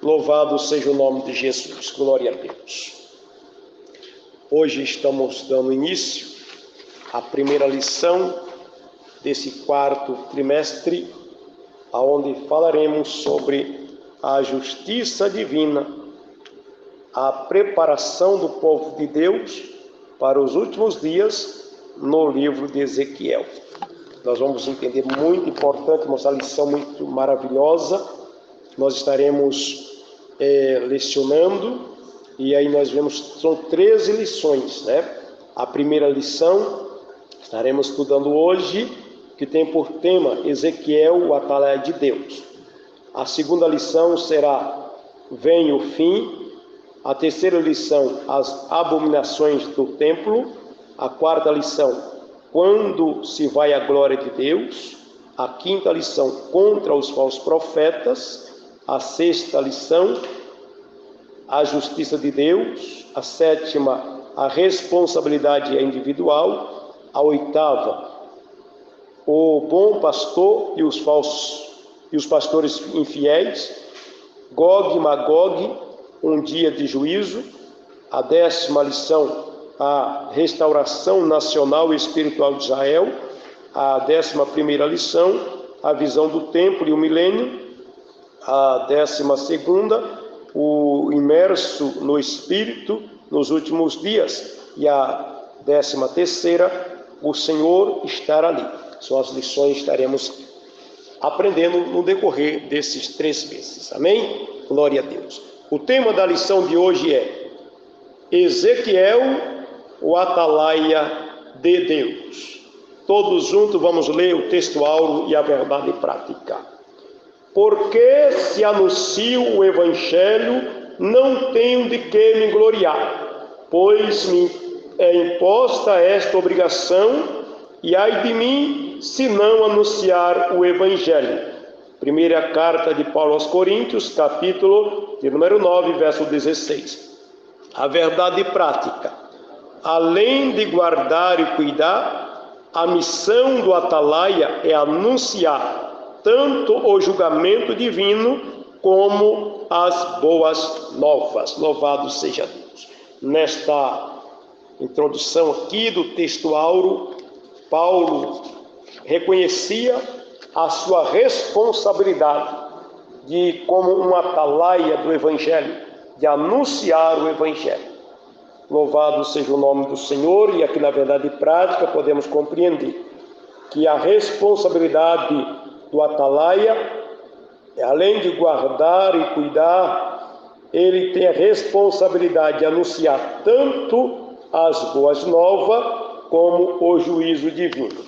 Louvado seja o nome de Jesus. Glória a Deus. Hoje estamos dando início à primeira lição desse quarto trimestre, onde falaremos sobre a justiça divina, a preparação do povo de Deus para os últimos dias no livro de Ezequiel. Nós vamos entender muito importante, uma lição muito maravilhosa. Nós estaremos lecionando, e aí nós vemos, são 13 lições, né? A primeira lição estaremos estudando hoje, que tem por tema Ezequiel, o atalaia de Deus. A segunda lição será Vem o Fim. A terceira lição, as abominações do templo. A quarta lição, Quando se vai a glória de Deus. A quinta lição, Contra os falsos profetas. A sexta lição, a justiça de Deus. A sétima, a responsabilidade individual. A oitava, o bom pastor e os pastores infiéis. Gog e Magog, um dia de juízo. A 10ª lição, a restauração nacional e espiritual de Israel. A 11ª lição, a visão do templo e o milênio. A 12ª, o imerso no Espírito nos últimos dias. E a 13ª, o Senhor estar ali. São as lições que estaremos aprendendo no decorrer desses 3 meses. Amém? Glória a Deus. O tema da lição de hoje é Ezequiel, o atalaia de Deus. Todos juntos vamos ler o texto áureo e a verdade prática. Porque se anuncio o Evangelho, não tenho de que me gloriar, pois me é imposta esta obrigação, e ai de mim, se não anunciar o Evangelho. Primeira carta de Paulo aos Coríntios, capítulo de número 9, verso 16. A verdade prática. Além de guardar e cuidar, a missão do atalaia é anunciar tanto o julgamento divino como as boas novas. Louvado seja Deus. Nesta introdução aqui do texto áureo, Paulo reconhecia a sua responsabilidade de, como um atalaia do Evangelho, de anunciar o Evangelho. Louvado seja o nome do Senhor, e aqui na verdade prática podemos compreender que a responsabilidade do atalaia, além de guardar e cuidar, ele tem a responsabilidade de anunciar tanto as boas novas como o juízo divino.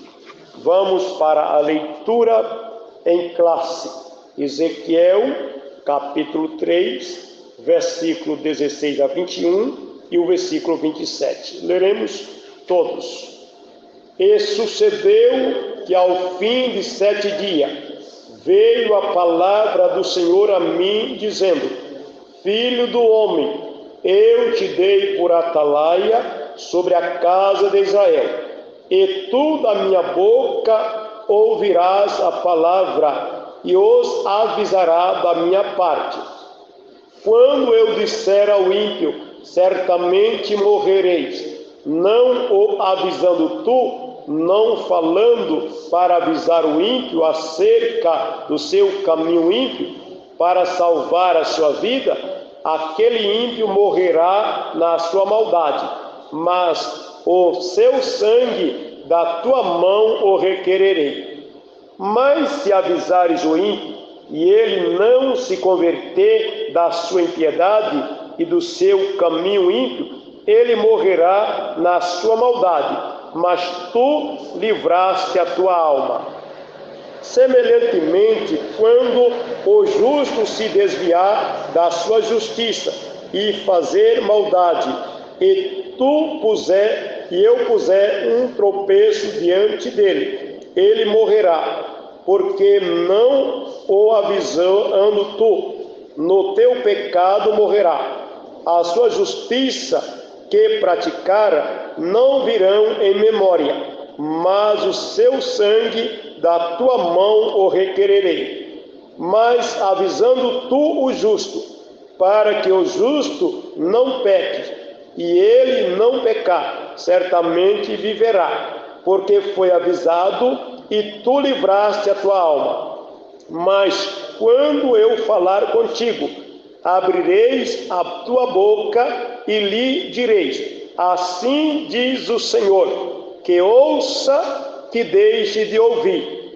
Vamos para a leitura em classe. Ezequiel, capítulo 3, versículo 16 a 21 e o versículo 27. Leremos todos. E sucedeu que ao fim de 7 dias veio a palavra do Senhor a mim, dizendo: Filho do homem, eu te dei por atalaia sobre a casa de Israel, e tu da minha boca ouvirás a palavra e os avisará da minha parte. Quando eu disser ao ímpio, certamente morrereis, não o avisando tu, não falando para avisar o ímpio acerca do seu caminho ímpio, para salvar a sua vida, aquele ímpio morrerá na sua maldade, mas o seu sangue da tua mão o requererei. Mas se avisares o ímpio, e ele não se converter da sua impiedade e do seu caminho ímpio, ele morrerá na sua maldade, mas tu livraste a tua alma. Semelhantemente, quando o justo se desviar da sua justiça e fazer maldade, e eu puser um tropeço diante dele, ele morrerá, porque não o avisando tu, no teu pecado morrerá. A sua justiça que praticara não virão em memória, mas o seu sangue da tua mão o requererei. Mas avisando tu o justo, para que o justo não peque, e ele não pecar, certamente viverá, porque foi avisado e tu livraste a tua alma. Mas quando eu falar contigo, abrireis a tua boca e lhe direis: assim diz o Senhor, que ouça, que deixe de ouvir,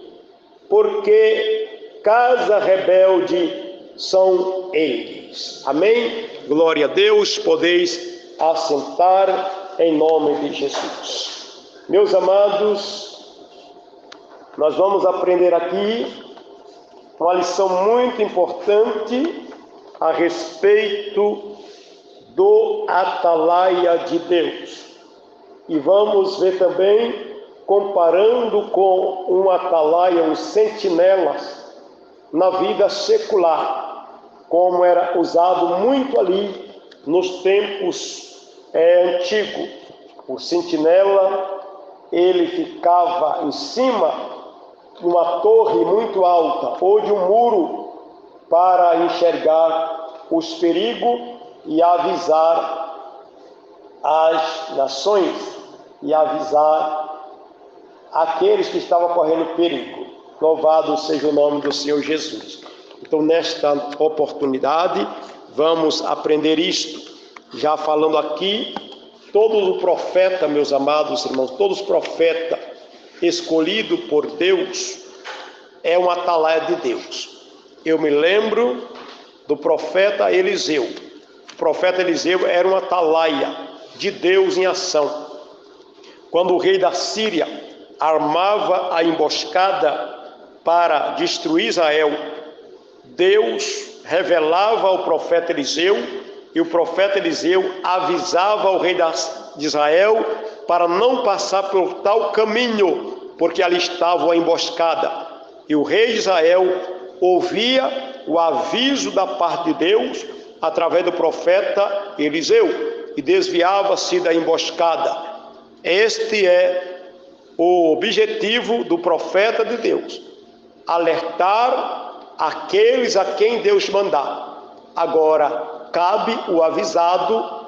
porque casa rebelde são eles. Amém? Glória a Deus, podeis assentar em nome de Jesus. Meus amados, nós vamos aprender aqui uma lição muito importante a respeito do atalaia de Deus. E vamos ver também, comparando com um atalaia, os sentinelas, na vida secular, como era usado muito ali nos tempos antigos. O sentinela, ele ficava em cima de uma torre muito alta ou de um muro para enxergar os perigos e avisar as nações e avisar aqueles que estavam correndo perigo. Louvado seja o nome do Senhor Jesus. Então, nesta oportunidade, vamos aprender isto. Já falando aqui, todo o profeta, meus amados irmãos, todos os profetas escolhidos por Deus, é um atalaia de Deus. Eu me lembro do profeta Eliseu. O profeta Eliseu era um atalaia de Deus em ação. Quando o rei da Síria armava a emboscada para destruir Israel, Deus revelava ao profeta Eliseu, e o profeta Eliseu avisava ao rei de Israel para não passar por tal caminho, porque ali estava a emboscada. E o rei de Israel ouvia o aviso da parte de Deus através do profeta Eliseu e desviava-se da emboscada. Este é o objetivo do profeta de Deus: alertar aqueles a quem Deus mandar. Agora, cabe o avisado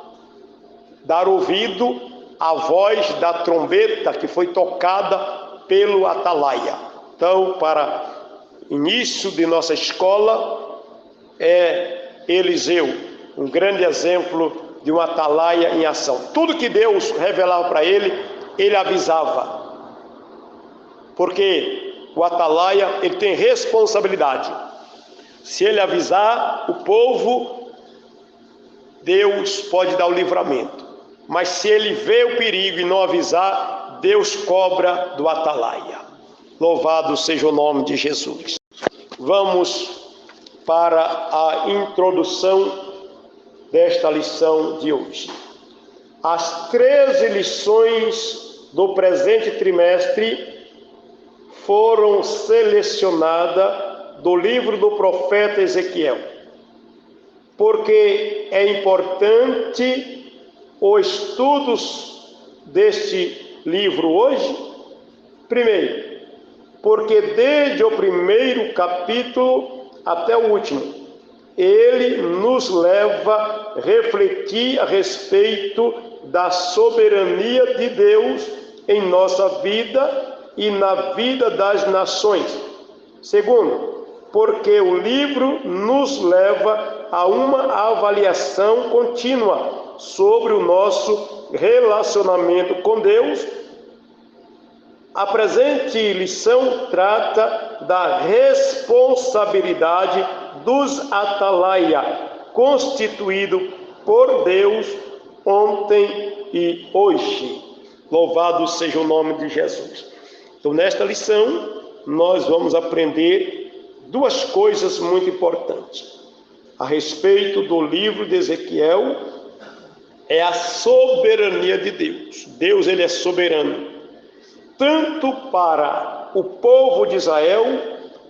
dar ouvido à voz da trombeta que foi tocada pelo atalaia. Então, para início de nossa escola, Eliseu, um grande exemplo de um atalaia em ação. Tudo que Deus revelava para ele, ele avisava. Porque o atalaia, ele tem responsabilidade. Se ele avisar o povo, Deus pode dar o livramento. Mas se ele vê o perigo e não avisar, Deus cobra do atalaia. Louvado seja o nome de Jesus. Vamos para a introdução desta lição de hoje. As 13 lições do presente trimestre foram selecionadas do livro do profeta Ezequiel, porque é importante o estudo deste livro hoje. Primeiro, porque desde o primeiro capítulo até o último, ele nos leva a refletir a respeito da soberania de Deus em nossa vida e na vida das nações. Segundo, porque o livro nos leva a uma avaliação contínua sobre o nosso relacionamento com Deus. A presente lição trata da responsabilidade dos atalaia, constituído por Deus ontem e hoje. Louvado seja o nome de Jesus. Então, nesta lição, nós vamos aprender duas coisas muito importantes. A respeito do livro de Ezequiel, é a soberania de Deus. Deus, ele é soberano, tanto para o povo de Israel,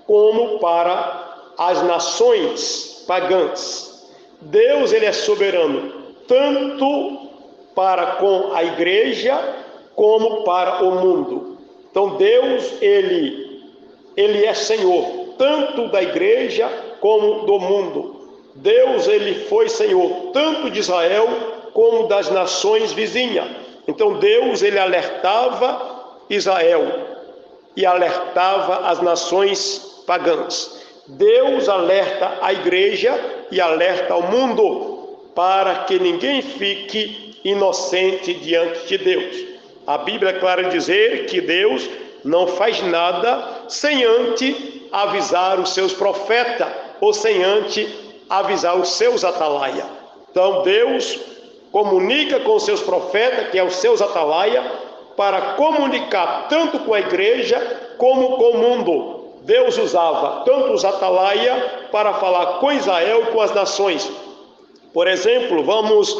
como para as nações pagãs. Deus, ele é soberano, tanto para com a igreja, como para o mundo. Então, Deus, ele é Senhor, tanto da igreja como do mundo. Deus, ele foi Senhor tanto de Israel como das nações vizinhas. Então Deus, ele alertava Israel e alertava as nações pagãs. Deus alerta a igreja e alerta ao mundo para que ninguém fique inocente diante de Deus. A Bíblia é clara em dizer que Deus não faz nada sem antes avisar os seus profetas ou sem antes avisar os seus atalaia. Então Deus comunica com os seus profetas, que é os seus atalaia, para comunicar tanto com a igreja como com o mundo. Deus usava tanto os atalaia para falar com Israel e com as nações. Por exemplo, vamos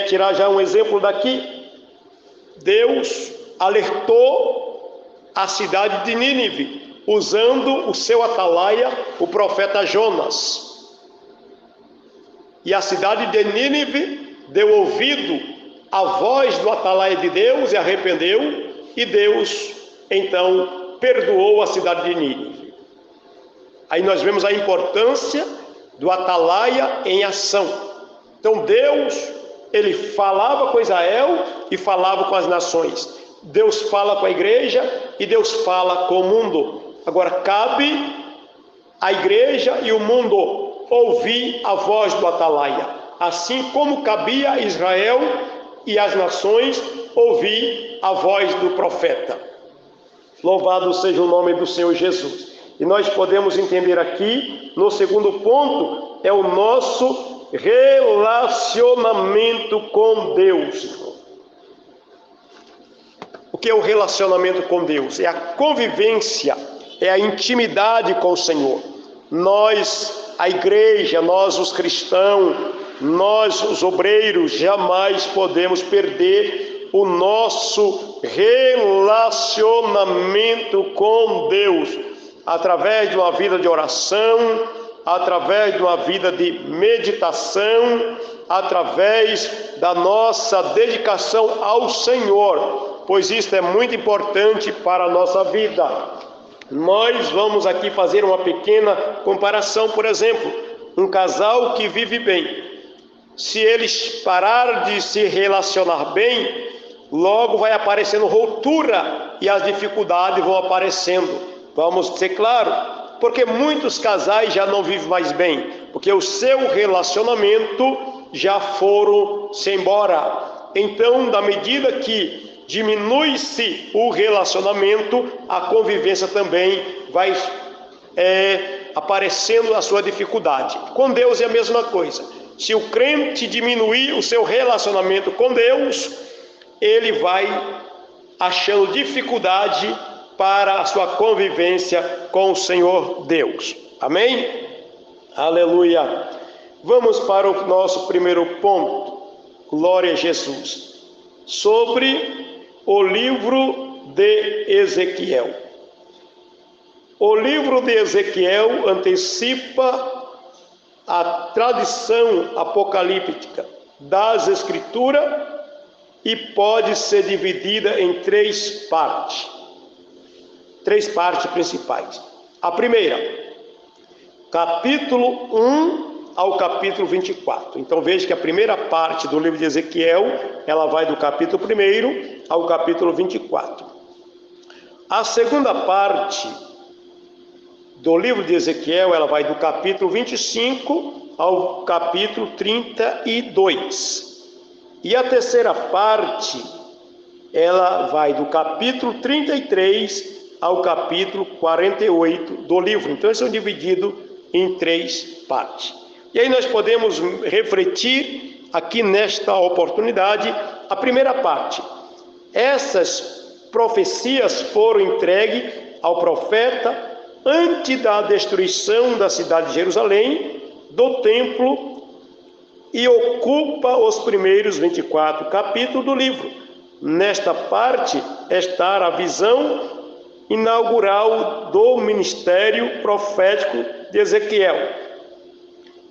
tirar já um exemplo daqui. Deus alertou a cidade de Nínive, usando o seu atalaia, o profeta Jonas. E a cidade de Nínive deu ouvido à voz do atalaia de Deus e arrependeu, e Deus então perdoou a cidade de Nínive. Aí nós vemos a importância do atalaia em ação. Então Deus, ele falava com Israel e falava com as nações. Deus fala com a igreja e Deus fala com o mundo. Agora cabe à igreja e o mundo ouvir a voz do atalaia, assim como cabia a Israel e as nações ouvir a voz do profeta. Louvado seja o nome do Senhor Jesus. E nós podemos entender aqui, no segundo ponto, é o nosso relacionamento com Deus. O que é o relacionamento com Deus? É a convivência, é a intimidade com o Senhor. Nós, a igreja, nós os cristãos, nós os obreiros, jamais podemos perder o nosso relacionamento com Deus, através de uma vida de oração, através de uma vida de meditação, através da nossa dedicação ao Senhor, pois isso é muito importante para a nossa vida. Nós vamos aqui fazer uma pequena comparação. Por exemplo, um casal que vive bem, se eles parar de se relacionar bem, logo vai aparecendo ruptura e as dificuldades vão aparecendo. Vamos ser claro, porque muitos casais já não vivem mais bem, porque o seu relacionamento já foram-se embora. Então, da medida que diminui-se o relacionamento, a convivência também vai aparecendo a sua dificuldade. Com Deus é a mesma coisa. Se o crente diminuir o seu relacionamento com Deus, ele vai achando dificuldade para a sua convivência com o Senhor Deus. Amém? Aleluia. Vamos para o nosso primeiro ponto. Glória a Jesus. Sobre o livro de Ezequiel. O livro de Ezequiel antecipa a tradição apocalíptica das Escrituras e pode ser dividida em três partes principais. A primeira, capítulo 1 ao capítulo 24. Então veja que a primeira parte do livro de Ezequiel, ela vai do capítulo 1 ao capítulo 24. A segunda parte do livro de Ezequiel, ela vai do capítulo 25 ao capítulo 32. E a terceira parte, ela vai do capítulo 33 ao capítulo 48 do livro. Então, eles são divididos em três partes. E aí nós podemos refletir aqui nesta oportunidade a primeira parte. Essas profecias foram entregues ao profeta antes da destruição da cidade de Jerusalém, do templo, e ocupa os primeiros 24 capítulos do livro. Nesta parte está a visão inaugural do ministério profético de Ezequiel.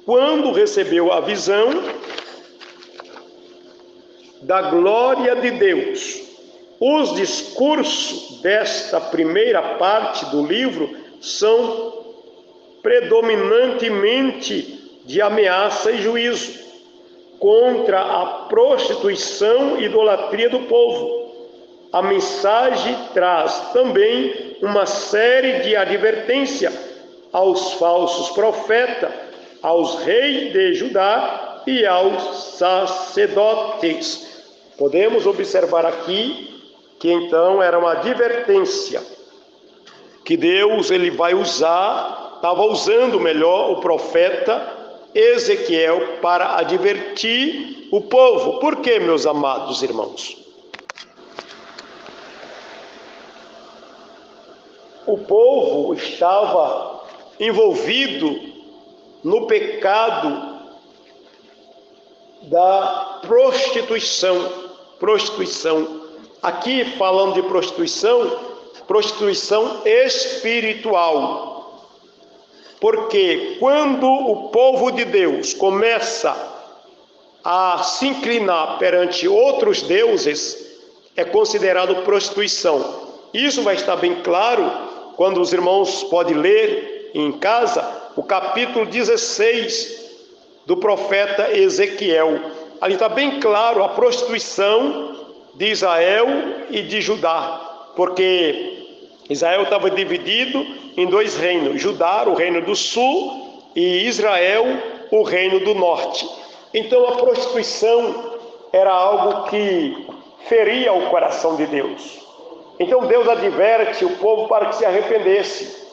Quando recebeu a visão da glória de Deus, os discursos desta primeira parte do livro são predominantemente de ameaça e juízo contra a prostituição e idolatria do povo. A mensagem traz também uma série de advertência aos falsos profetas, aos reis de Judá e aos sacerdotes. Podemos observar aqui que então era uma advertência que Deus vai usar, estava usando melhor o profeta Ezequiel para advertir o povo. Por quê, meus amados irmãos? O povo estava envolvido no pecado da prostituição. Aqui falando de prostituição espiritual. Porque quando o povo de Deus começa a se inclinar perante outros deuses, é considerado prostituição. Isso vai estar bem claro quando os irmãos podem ler em casa o capítulo 16 do profeta Ezequiel. Ali está bem claro a prostituição de Israel e de Judá, porque Israel estava dividido em dois reinos: Judá, o reino do sul, e Israel, o reino do norte. Então a prostituição era algo que feria o coração de Deus. Então Deus adverte o povo para que se arrependesse.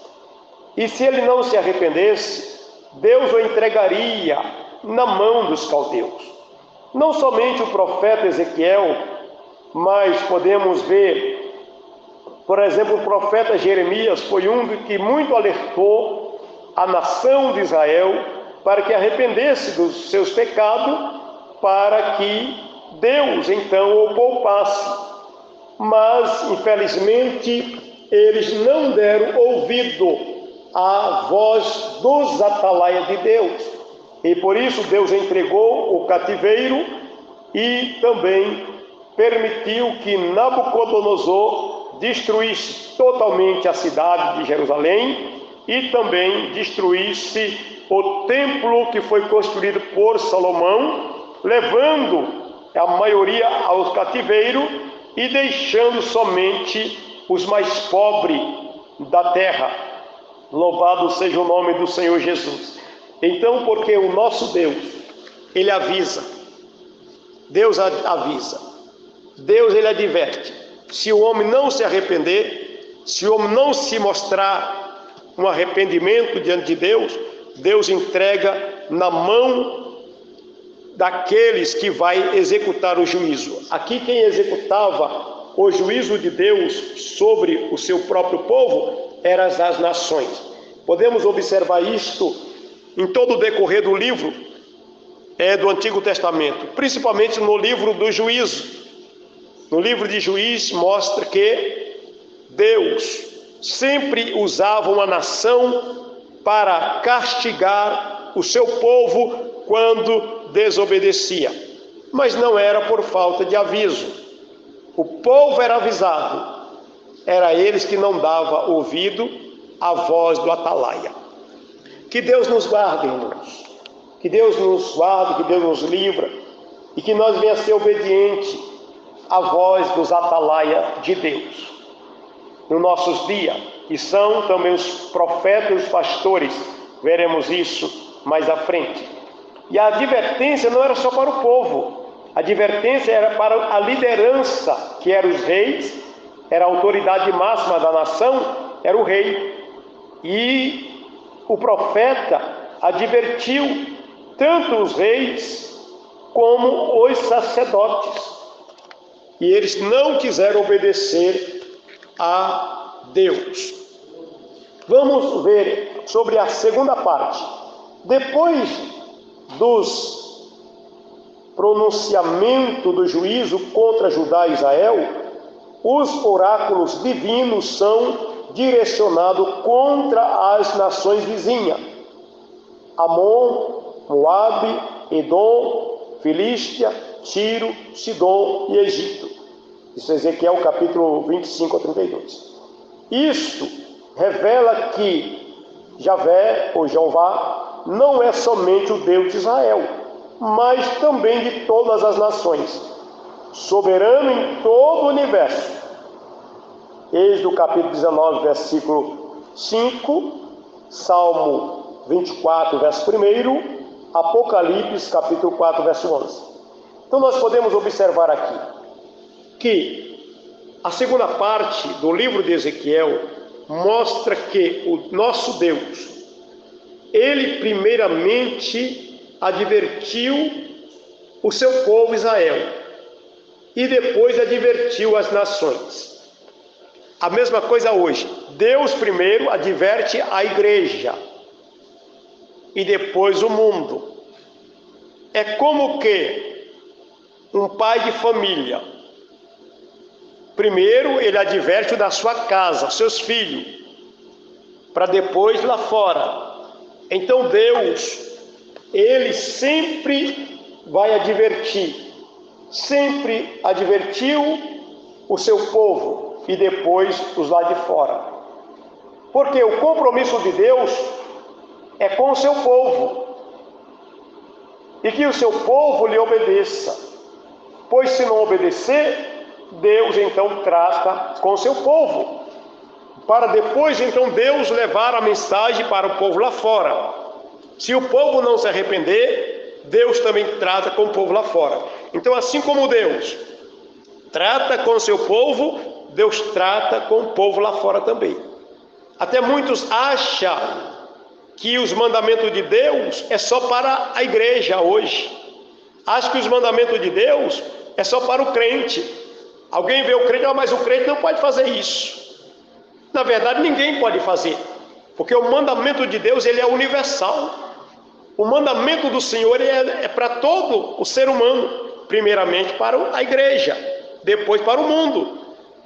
E se ele não se arrependesse, Deus o entregaria na mão dos caldeus. Não somente o profeta Ezequiel, mas podemos ver, por exemplo, o profeta Jeremias foi um que muito alertou a nação de Israel para que arrependesse dos seus pecados, para que Deus então o poupasse. Mas, infelizmente, eles não deram ouvido à voz dos atalaias de Deus. E por isso Deus entregou o cativeiro e também permitiu que Nabucodonosor destruísse totalmente a cidade de Jerusalém e também destruísse o templo que foi construído por Salomão, levando a maioria ao cativeiro e deixando somente os mais pobres da terra. Louvado seja o nome do Senhor Jesus. Então, porque o nosso Deus, Ele avisa, Deus avisa, Deus Ele adverte. Se o homem não se arrepender, se o homem não se mostrar um arrependimento diante de Deus, Deus entrega na mão daqueles que vai executar o juízo. Aqui quem executava o juízo de Deus sobre o seu próprio povo eram as nações. Podemos observar isto em todo o decorrer do livro do Antigo Testamento, principalmente no livro do Juízo. No livro de Juízes mostra que Deus sempre usava uma nação para castigar o seu povo quando desobedecia, mas não era por falta de aviso. O povo era avisado, era eles que não davam ouvido à voz do atalaia. Que Deus nos guarde, irmãos, que Deus nos guarde, que Deus nos livra e que nós venhamos a ser obedientes à voz dos atalaia de Deus nos nossos dias, que são também os profetas e os pastores. Veremos isso mais à frente. E a advertência não era só para o povo, a advertência era para a liderança, que eram os reis, era a autoridade máxima da nação, era o rei. E o profeta advertiu tanto os reis como os sacerdotes. E eles não quiseram obedecer a Deus. Vamos ver sobre a segunda parte. Depois dos pronunciamentos do juízo contra Judá e Israel, os oráculos divinos são direcionados contra as nações vizinhas: Amon, Moabe, Edom, Filístia, Tiro, Sidom e Egito. Isso é Ezequiel capítulo 25 a 32. Isto revela que Javé, ou Jeová, não é somente o Deus de Israel, mas também de todas as nações, soberano em todo o universo. Êxodo capítulo 19, versículo 5, Salmo 24, verso 1, Apocalipse capítulo 4, verso 11. Então nós podemos observar aqui que a segunda parte do livro de Ezequiel mostra que o nosso Deus, ele primeiramente advertiu o seu povo Israel e depois advertiu as nações. A mesma coisa hoje. Deus primeiro adverte a igreja e depois o mundo. É como que um pai de família, primeiro ele adverte o da sua casa, seus filhos, para depois lá fora. Então Deus, ele sempre vai advertir, sempre advertiu o seu povo e depois os lá de fora. Porque o compromisso de Deus é com o seu povo, e que o seu povo lhe obedeça, pois se não obedecer, Deus então trata com o seu povo, para depois então Deus levar a mensagem para o povo lá fora. Se o povo não se arrepender, Deus também trata com o povo lá fora. Então, assim como Deus trata com o seu povo, Deus trata com o povo lá fora também. Até muitos acham que os mandamentos de Deus é só para a igreja hoje. Acham que os mandamentos de Deus é só para o crente. Alguém vê o crente, mas o crente não pode fazer isso. Na verdade, ninguém pode fazer, porque o mandamento de Deus ele é universal. O mandamento do Senhor é para todo o ser humano, primeiramente para a igreja, depois para o mundo.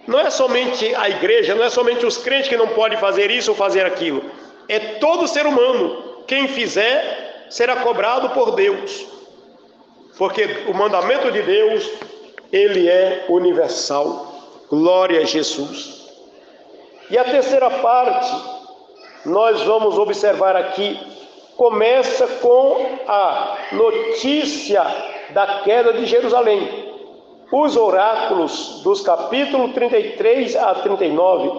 Não é somente a igreja, não é somente os crentes que não podem fazer isso ou fazer aquilo. É todo ser humano. Quem fizer será cobrado por Deus. Porque o mandamento de Deus, ele é universal. Glória a Jesus. E a terceira parte, nós vamos observar aqui, começa com a notícia da queda de Jerusalém. Os oráculos dos capítulos 33 a 39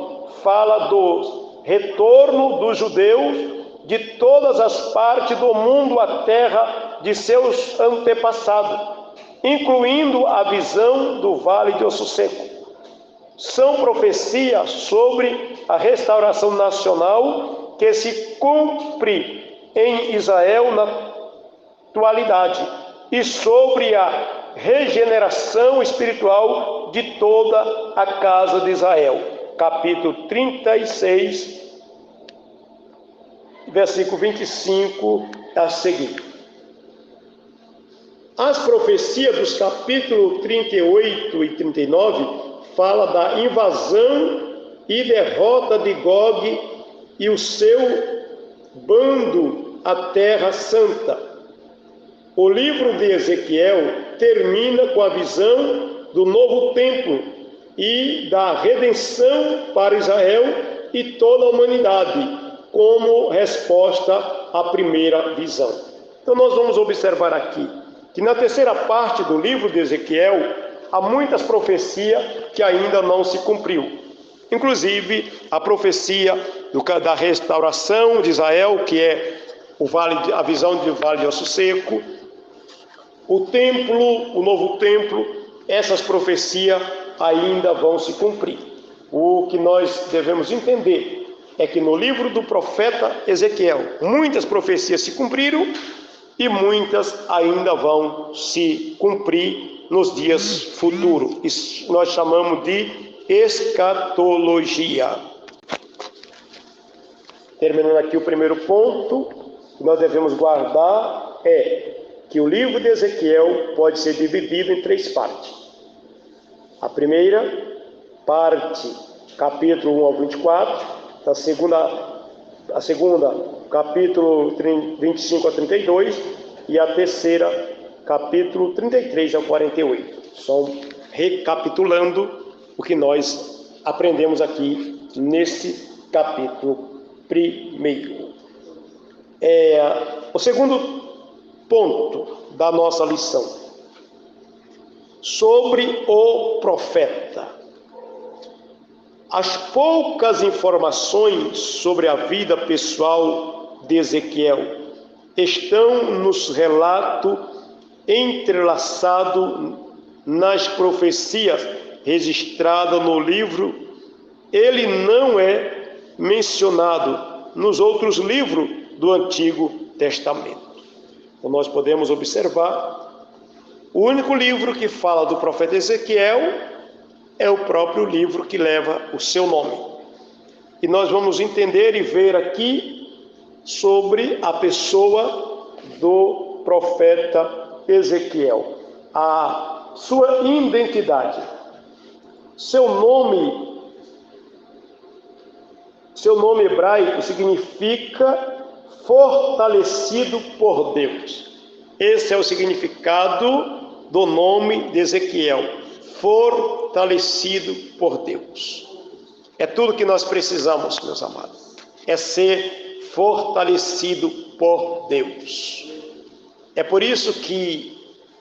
fala do retorno dos judeus de todas as partes do mundo à terra de seus antepassados, incluindo a visão do Vale de Osso Seco. São profecias sobre a restauração nacional que se cumpre em Israel na atualidade e sobre a regeneração espiritual de toda a casa de Israel. Capítulo 36, versículo 25 a seguir. As profecias dos capítulos 38 e 39 falam da invasão e derrota de Gog e o seu bando à Terra Santa. O livro de Ezequiel termina com a visão do novo templo e da redenção para Israel e toda a humanidade, como resposta à primeira visão. Então nós vamos observar aqui que na terceira parte do livro de Ezequiel há muitas profecias que ainda não se cumpriu. Inclusive a profecia da restauração de Israel, que é a visão do Vale de Osso Seco, o templo, o novo templo, essas profecias ainda vão se cumprir. O que nós devemos entender é que no livro do profeta Ezequiel, muitas profecias se cumpriram e muitas ainda vão se cumprir nos dias futuros. Isso nós chamamos de escatologia. Terminando aqui o primeiro ponto que nós devemos guardar é que o livro de Ezequiel pode ser dividido em três partes. A primeira parte, capítulo 1 ao 24, a segunda, capítulo 25 a 32, e a terceira, capítulo 33 a 48. Só recapitulando o que nós aprendemos aqui nesse capítulo primeiro. O segundo ponto da nossa lição, sobre o profeta. As poucas informações sobre a vida pessoal de Ezequiel estão nos relatos entrelaçados nas profecias registradas no livro. Ele não é mencionado nos outros livros do Antigo Testamento. Então, nós podemos observar, o único livro que fala do profeta Ezequiel é o próprio livro que leva o seu nome. E nós vamos entender e ver aqui sobre a pessoa do profeta Ezequiel, a sua identidade. Seu nome hebraico significa fortalecido por Deus. Esse é o significado do nome de Ezequiel, fortalecido por Deus. É tudo que nós precisamos, meus amados, é ser fortalecido por Deus. É por isso que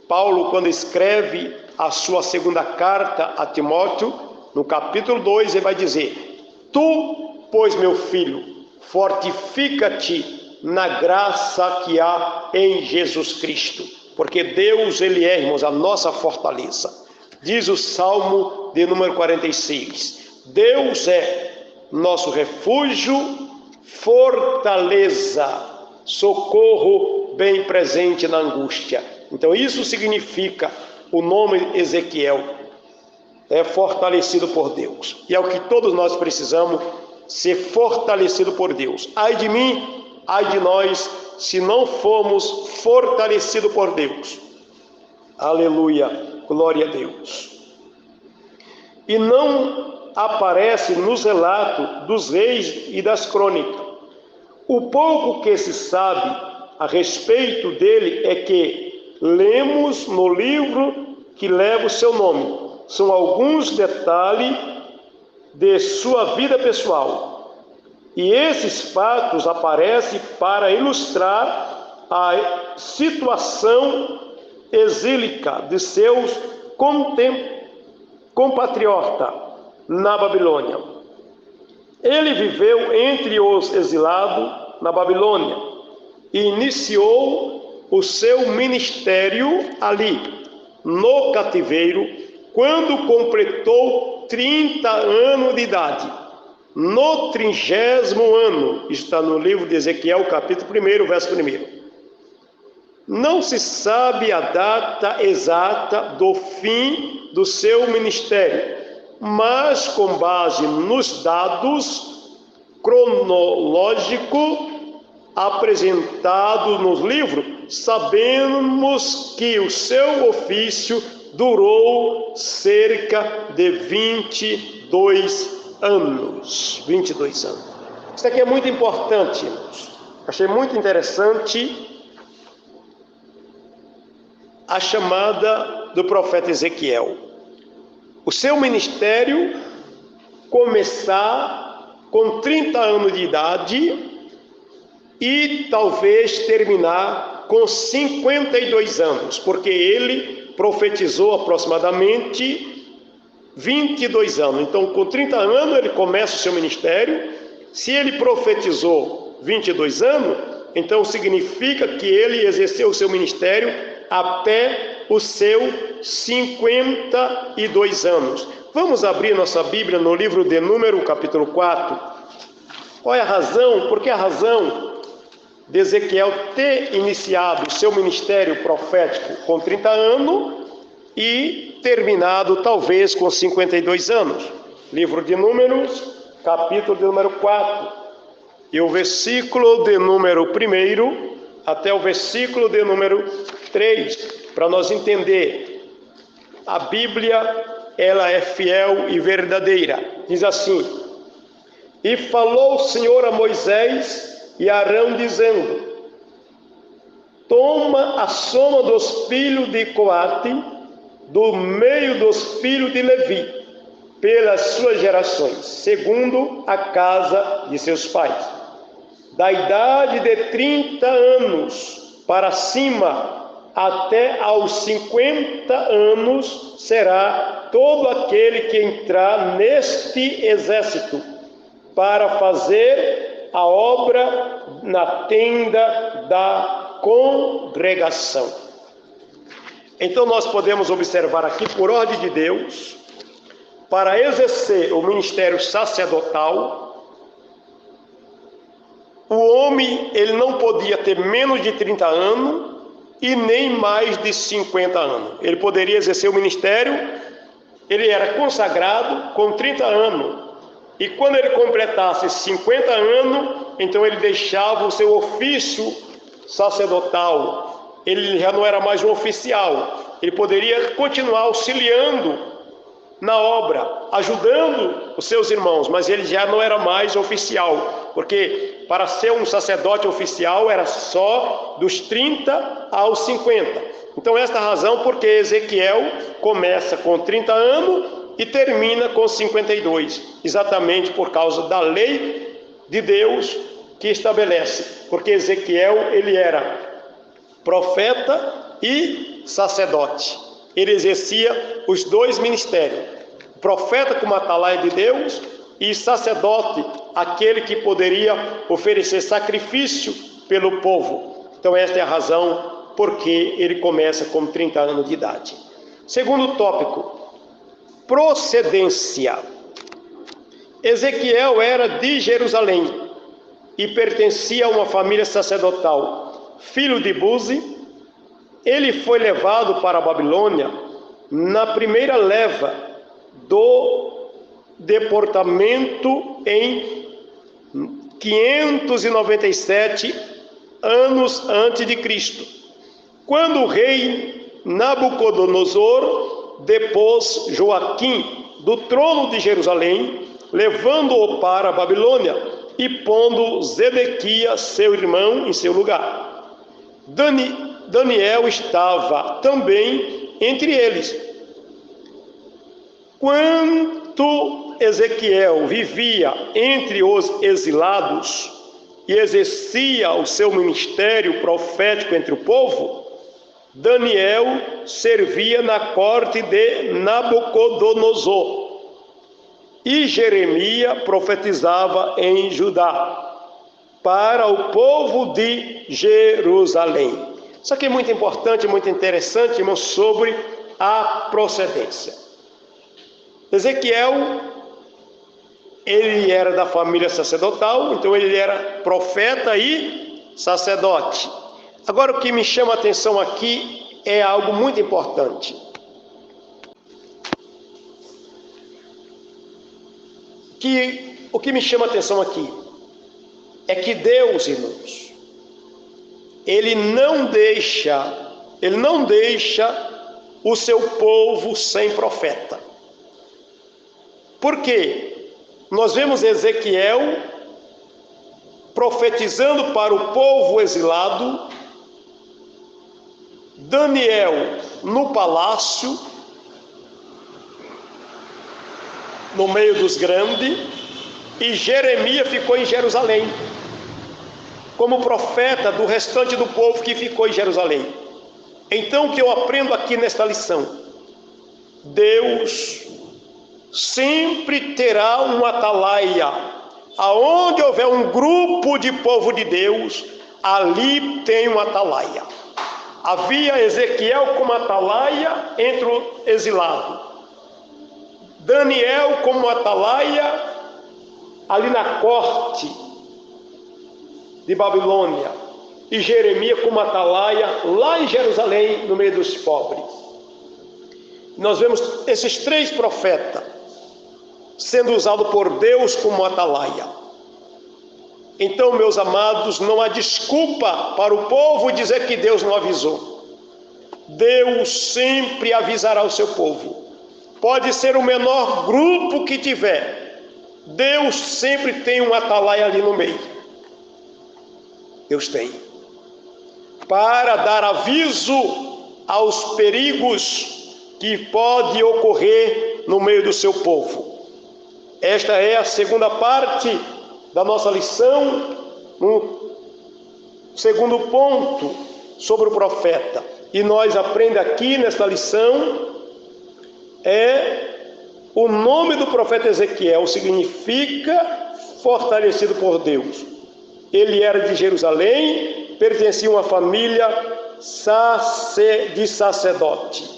Paulo, quando escreve a sua segunda carta a Timóteo, no capítulo 2, ele vai dizer: tu, pois, meu filho, fortifica-te na graça que há em Jesus Cristo, porque Deus, Ele é, irmãos, a nossa fortaleza. Diz o Salmo de número 46, Deus é nosso refúgio, fortaleza, socorro bem presente na angústia. Então isso significa o nome Ezequiel, é fortalecido por Deus. E é o que todos nós precisamos, ser fortalecido por Deus. Ai de mim, ai de nós, se não formos fortalecidos por Deus. Aleluia, glória a Deus. E não aparece nos relatos dos reis e das crônicas. O pouco que se sabe a respeito dele é que lemos no livro que leva o seu nome. São alguns detalhes de sua vida pessoal. E esses fatos aparecem para ilustrar a situação exílica de seus compatriotas na Babilônia. Ele viveu entre os exilados na Babilônia e iniciou o seu ministério ali, no cativeiro, quando completou 30 anos de idade. No 30º ano, está no livro de Ezequiel, capítulo 1, verso 1. Não se sabe a data exata do fim do seu ministério, mas com base nos dados cronológicos apresentados nos livros, sabemos que o seu ofício durou cerca de 22 anos. 22 anos. Isso aqui é muito importante, irmãos. Achei muito interessante a chamada do profeta Ezequiel. O seu ministério começar com 30 anos de idade e talvez terminar com 52 anos, porque ele profetizou aproximadamente 22 anos. Então, com 30 anos ele começa o seu ministério. Se ele profetizou 22 anos, então significa que ele exerceu o seu ministério até os seus 52 anos. Vamos abrir nossa Bíblia no livro de Número, capítulo 4. Qual é a razão? Por que a razão de Ezequiel ter iniciado o seu ministério profético com 30 anos e terminado talvez com 52 anos? Livro de Números, capítulo de número 4, e o versículo de número 1 até o versículo de número 3, para nós entender. A Bíblia, ela é fiel e verdadeira. Diz assim: e falou o Senhor a Moisés e a Arão, dizendo: toma a soma dos filhos de Coate, do meio dos filhos de Levi, pelas suas gerações, segundo a casa de seus pais. da idade de 30 anos para cima, até aos 50 anos, será todo aquele que entrar neste exército para fazer a obra na tenda da congregação. Então nós podemos observar aqui, por ordem de Deus, para exercer o ministério sacerdotal, o homem ele não podia ter menos de 30 anos e nem mais de 50 anos. Ele poderia exercer o ministério, ele era consagrado com 30 anos. E quando ele completasse 50 anos, então ele deixava o seu ofício sacerdotal. Ele já não era mais um oficial. Ele poderia continuar auxiliando na obra, ajudando os seus irmãos, mas ele já não era mais oficial, porque para ser um sacerdote oficial era só dos 30 aos 50. Então esta razão porque Ezequiel começa com 30 anos e termina com 52, exatamente por causa da lei de Deus que estabelece, porque Ezequiel ele era profeta e sacerdote. Ele exercia os dois ministérios, profeta como atalaia de Deus e sacerdote, aquele que poderia oferecer sacrifício pelo povo. Então esta é a razão porque ele começa com 30 anos de idade. Segundo tópico, procedência. Ezequiel era de Jerusalém e pertencia a uma família sacerdotal, filho de Buzi. Ele foi levado para a Babilônia na primeira leva do deportamento em 597 anos antes de Cristo, quando o rei Nabucodonosor depôs Joaquim do trono de Jerusalém, levando-o para a Babilônia e pondo Zedequias, seu irmão, em seu lugar. Daniel estava também entre eles. Quando Ezequiel vivia entre os exilados e exercia o seu ministério profético entre o povo, Daniel servia na corte de Nabucodonosor e Jeremias profetizava em Judá para o povo de Jerusalém. Isso aqui é muito importante, muito interessante, irmãos, sobre a procedência. Ezequiel, ele era da família sacerdotal, então ele era profeta e sacerdote. Agora o que me chama a atenção aqui é algo muito importante. O que me chama a atenção aqui é que Deus, irmãos, Ele não deixa o seu povo sem profeta. Por quê? Nós vemos Ezequiel profetizando para o povo exilado, Daniel no palácio, no meio dos grandes, e Jeremias ficou em Jerusalém, como profeta do restante do povo que ficou em Jerusalém. Então o que eu aprendo aqui nesta lição? Deus sempre terá um atalaia. Aonde houver um grupo de povo de Deus, ali tem um atalaia. Havia Ezequiel como atalaia entre o exilado, Daniel como atalaia ali na corte de Babilônia, e Jeremias como atalaia lá em Jerusalém, no meio dos pobres. Nós vemos esses três profetas sendo usados por Deus como atalaia. Então, meus amados, não há desculpa para o povo dizer que Deus não avisou. Deus sempre avisará o seu povo. Pode ser o menor grupo que tiver, Deus sempre tem um atalaia ali no meio. Deus tem, para dar aviso aos perigos que pode ocorrer no meio do seu povo. Esta é a segunda parte da nossa lição, no segundo ponto sobre o profeta, e nós aprendemos aqui nesta lição, é o nome do profeta Ezequiel significa fortalecido por Deus. Ele era de Jerusalém, pertencia a uma família de sacerdote.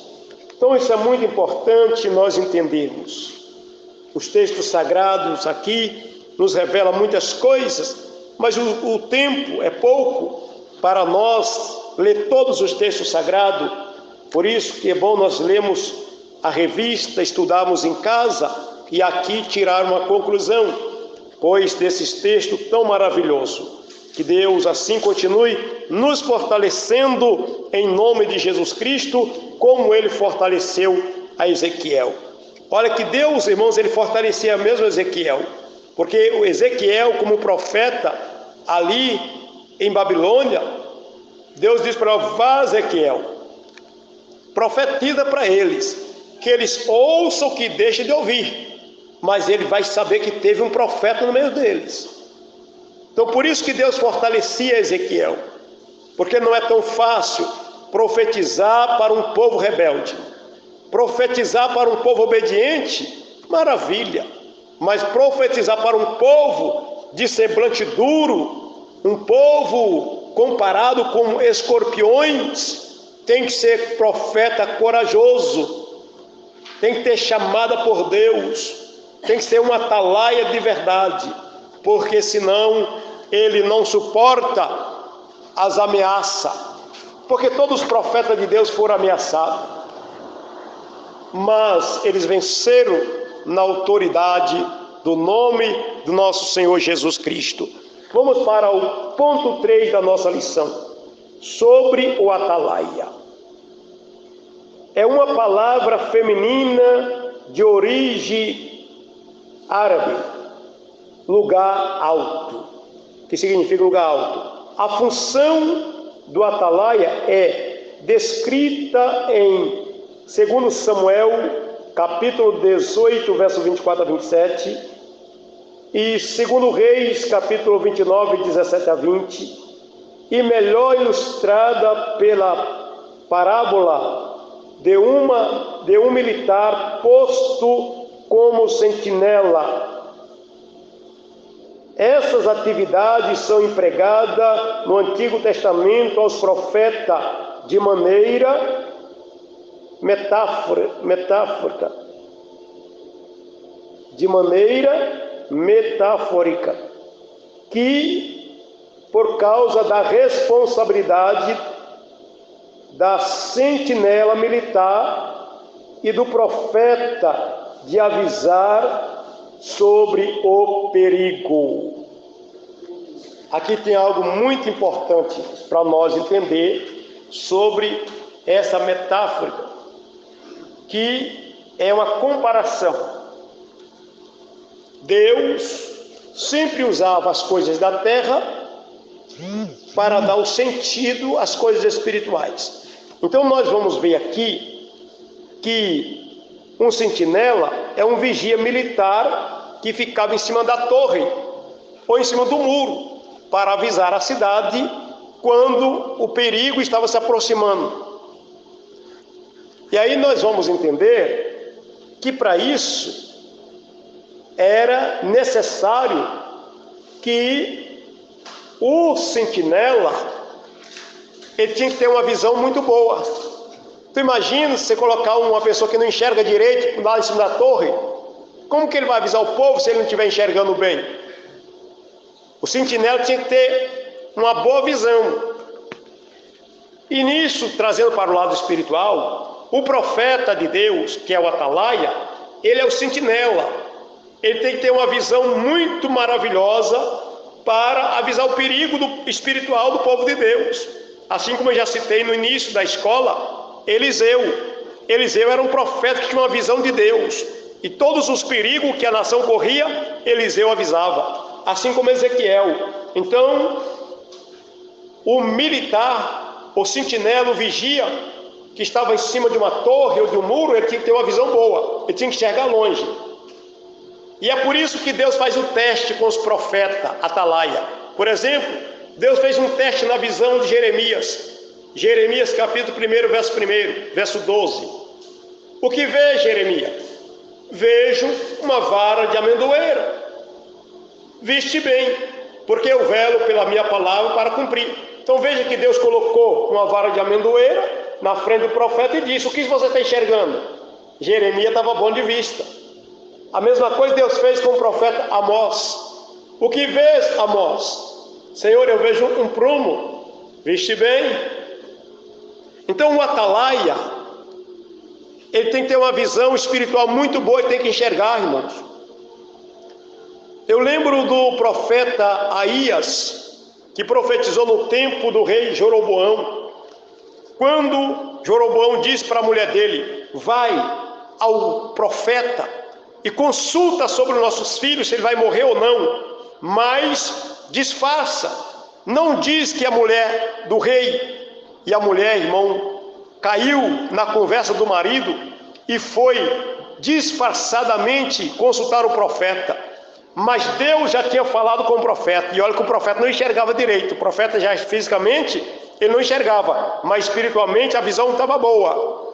Então isso é muito importante nós entendermos. Os textos sagrados aqui nos revelam muitas coisas, mas o tempo é pouco para nós ler todos os textos sagrados. Por isso que é bom nós lermos a revista, estudarmos em casa e aqui tirar uma conclusão, pois desses textos tão maravilhosos. Que Deus assim continue nos fortalecendo em nome de Jesus Cristo, como Ele fortaleceu a Ezequiel. Olha que Deus, irmãos, Ele fortalecia mesmo Ezequiel, porque o Ezequiel, como profeta, ali em Babilônia, Deus diz para ele: vá, Ezequiel, profetiza para eles, que eles ouçam, que deixem de ouvir, mas ele vai saber que teve um profeta no meio deles. Então por isso que Deus fortalecia Ezequiel, porque não é tão fácil profetizar para um povo rebelde. Profetizar para um povo obediente, maravilha, mas profetizar para um povo de semblante duro, um povo comparado com escorpiões, tem que ser profeta corajoso, tem que ter chamada por Deus, tem que ser uma atalaia de verdade, porque senão ele não suporta as ameaças, porque todos os profetas de Deus foram ameaçados, mas eles venceram na autoridade do nome do nosso Senhor Jesus Cristo. Vamos para o ponto 3 da nossa lição, sobre o atalaia. É uma palavra feminina de origem árabe, lugar alto, que significa lugar alto. A função do atalaia é descrita em 2 Samuel, capítulo 18, verso 24 a 27, e 2 Reis, capítulo 29, 17 a 20, e melhor ilustrada pela parábola de um militar posto como sentinela. Essas atividades são empregadas no Antigo Testamento aos profetas de maneira metafórica, que por causa da responsabilidade da sentinela militar e do profeta de avisar sobre o perigo. Aqui tem algo muito importante para nós entender sobre essa metáfora, que é uma comparação. Deus sempre usava as coisas da terra para dar o sentido às coisas espirituais. Então nós vamos ver aqui que um sentinela é um vigia militar que ficava em cima da torre ou em cima do muro para avisar a cidade quando o perigo estava se aproximando. E aí nós vamos entender que para isso era necessário que o sentinela ele tinha que ter uma visão muito boa. Tu imagina você colocar uma pessoa que não enxerga direito lá em cima da torre, como que ele vai avisar o povo se ele não estiver enxergando bem? O sentinela tinha que ter uma boa visão. E nisso, trazendo para o lado espiritual, o profeta de Deus, que é o atalaia, ele é o sentinela. Ele tem que ter uma visão muito maravilhosa para avisar o perigo espiritual do povo de Deus. Assim como eu já citei no início da escola, Eliseu era um profeta que tinha uma visão de Deus, e todos os perigos que a nação corria, Eliseu avisava, assim como Ezequiel. Então, o militar, o sentinela, o vigia, que estava em cima de uma torre ou de um muro, ele tinha que ter uma visão boa, ele tinha que enxergar longe. E é por isso que Deus faz o teste com os profetas, atalaia. Por exemplo, Deus fez um teste na visão de Jeremias. Jeremias capítulo 1, verso 1, verso 12. O que vê, Jeremias? Vejo uma vara de amendoeira. Viste bem, porque eu velo pela minha palavra para cumprir. Então veja que Deus colocou uma vara de amendoeira na frente do profeta e disse: o que você está enxergando? Jeremias estava bom de vista. A mesma coisa Deus fez com o profeta Amós. O que vês, Amós? Senhor, eu vejo um prumo. Viste bem? Então o atalaia, ele tem que ter uma visão espiritual muito boa e tem que enxergar, irmãos. Eu lembro do profeta Aías, que profetizou no tempo do rei Jeroboão. Quando Jeroboão disse para a mulher dele: vai ao profeta e consulta sobre os nossos filhos, se ele vai morrer ou não, mas disfarça. Não diz que a mulher do rei, e a mulher, irmão, caiu na conversa do marido e foi disfarçadamente consultar o profeta. Mas Deus já tinha falado com o profeta, e olha que o profeta não enxergava direito. O profeta já fisicamente, ele não enxergava, mas espiritualmente a visão estava boa.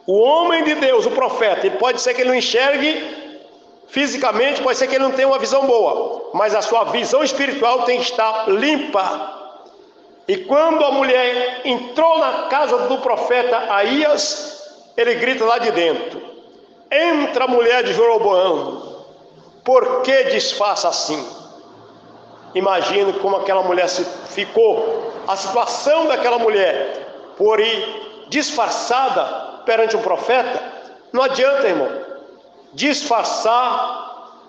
O homem de Deus, o profeta, ele pode ser que ele não enxergue fisicamente, pode ser que ele não tenha uma visão boa, mas a sua visão espiritual tem que estar limpa. E quando a mulher entrou na casa do profeta Aías, ele grita lá de dentro: entra, mulher de Jeroboão, por que disfarça assim? Imagine como aquela mulher ficou, a situação daquela mulher, por ir disfarçada perante um profeta. Não adianta, irmão, disfarçar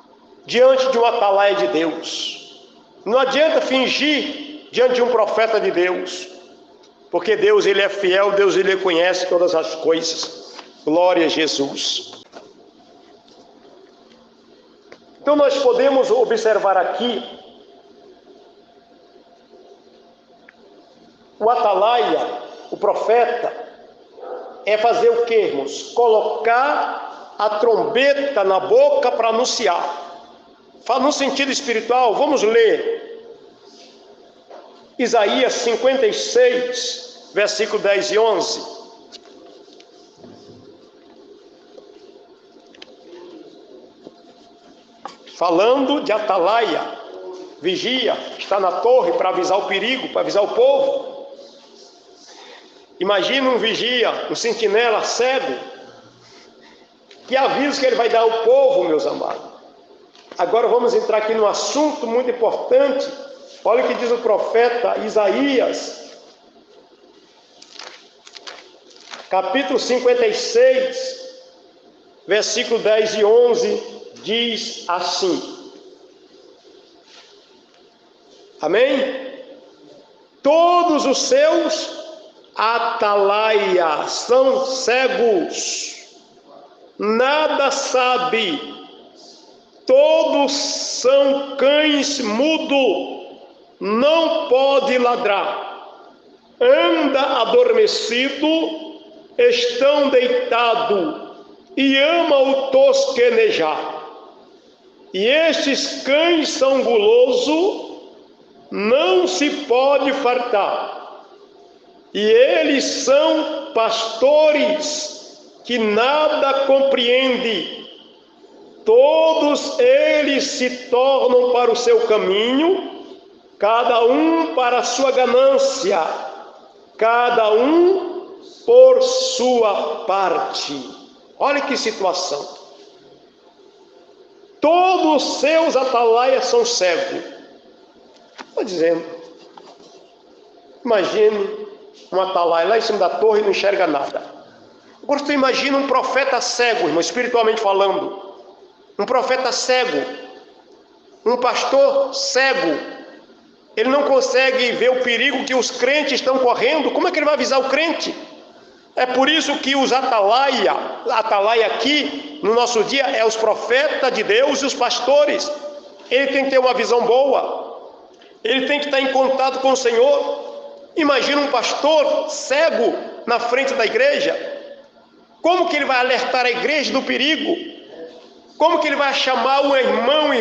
diante de uma atalaia de Deus. Não adianta fingir diante de um profeta de Deus, porque Deus, ele é fiel, Deus, ele conhece todas as coisas. Glória a Jesus. Então nós podemos observar aqui o atalaia, o profeta, é fazer o que, irmãos? Colocar a trombeta na boca para anunciar. Fala no sentido espiritual. Vamos ler Isaías 56, versículo 10 e 11. Falando de atalaia, vigia, está na torre para avisar o perigo, para avisar o povo. Imagina um vigia, um sentinela cego, que aviso que ele vai dar ao povo, meus amados. Agora vamos entrar aqui num assunto muito importante. Olha o que diz o profeta Isaías, capítulo 56, versículo 10 e 11, diz assim. Amém? Todos os seus atalaias são cegos, nada sabe, todos são cães mudos, não pode ladrar, anda adormecido, estão deitado e ama o tosquenejar. E estes cães são gulosos, não se pode fartar. E eles são pastores que nada compreendem. Todos eles se tornam para o seu caminho, cada um para a sua ganância, cada um por sua parte. Olha que situação. Todos os seus atalaias são cegos. Estou dizendo, imagine um atalaia lá em cima da torre e não enxerga nada. Agora você imagina um profeta cego, irmão, espiritualmente falando. Um profeta cego, um pastor cego. Ele não consegue ver o perigo que os crentes estão correndo. Como é que ele vai avisar o crente? É por isso que os atalaia aqui no nosso dia é os profetas de Deus e os pastores. Ele tem que ter uma visão boa, ele tem que estar em contato com o Senhor. Imagina um pastor cego na frente da igreja. Como que ele vai alertar a igreja do perigo? Como que ele vai chamar um irmão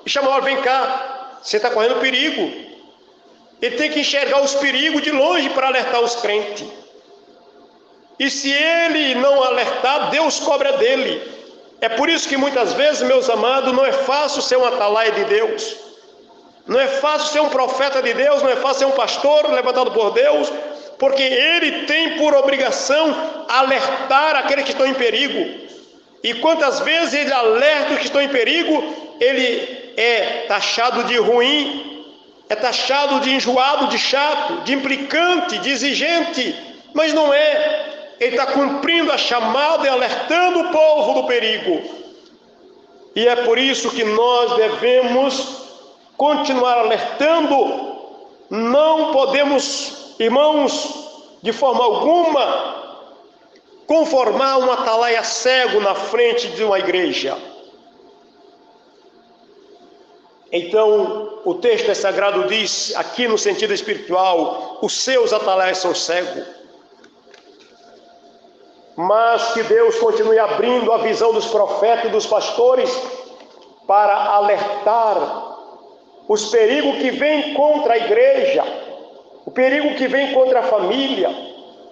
e chamar: vem cá, você está correndo perigo. Ele tem que enxergar os perigos de longe para alertar os crentes. E se ele não alertar, Deus cobra dele. É por isso que muitas vezes, meus amados, não é fácil ser um atalaia de Deus. Não é fácil ser um profeta de Deus, não é fácil ser um pastor levantado por Deus, porque ele tem por obrigação alertar aqueles que estão em perigo. E quantas vezes ele alerta os que estão em perigo, ele é taxado de ruim, é taxado de enjoado, de chato, de implicante, de exigente, mas não é. Ele está cumprindo a chamada e alertando o povo do perigo. E é por isso que nós devemos continuar alertando. Não podemos, irmãos, de forma alguma, conformar um atalaia cego na frente de uma igreja. Então, o texto sagrado diz, aqui no sentido espiritual, os seus atalaias são cegos. Mas que Deus continue abrindo a visão dos profetas e dos pastores para alertar os perigos que vêm contra a igreja, o perigo que vem contra a família,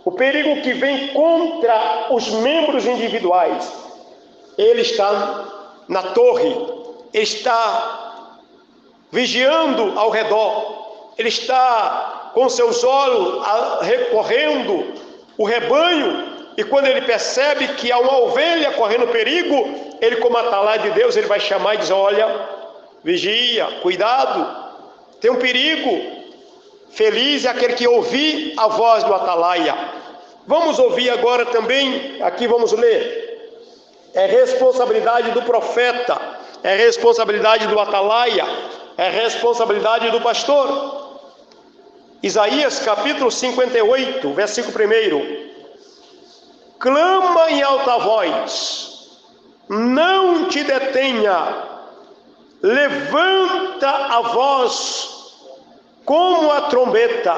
o perigo que vem contra os membros individuais. Ele está na torre, ele está vigiando ao redor, ele está com seus olhos recorrendo o rebanho. E quando ele percebe que há uma ovelha correndo perigo, ele, como atalaia de Deus, ele vai chamar e dizer: olha, vigia, cuidado, tem um perigo. Feliz é aquele que ouvir a voz do atalaia. Vamos ouvir agora também, aqui vamos ler. É responsabilidade do profeta, é responsabilidade do atalaia, é responsabilidade do pastor. Isaías capítulo 58, versículo 1. Clama em alta voz, não te detenha, levanta a voz como a trombeta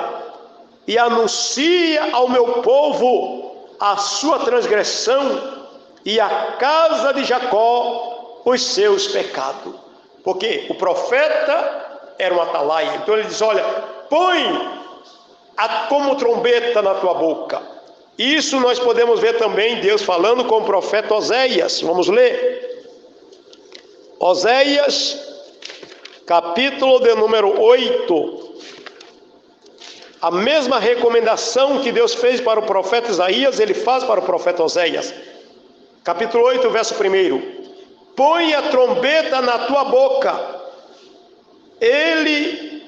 e anuncia ao meu povo a sua transgressão e à casa de Jacó os seus pecados. Porque o profeta era um atalaia, então ele diz: olha, põe como trombeta na tua boca. Isso nós podemos ver também Deus falando com o profeta Oséias. Vamos ler. Oséias, capítulo de número 8. A mesma recomendação que Deus fez para o profeta Isaías, ele faz para o profeta Oséias. Capítulo 8, verso 1. Põe a trombeta na tua boca. Ele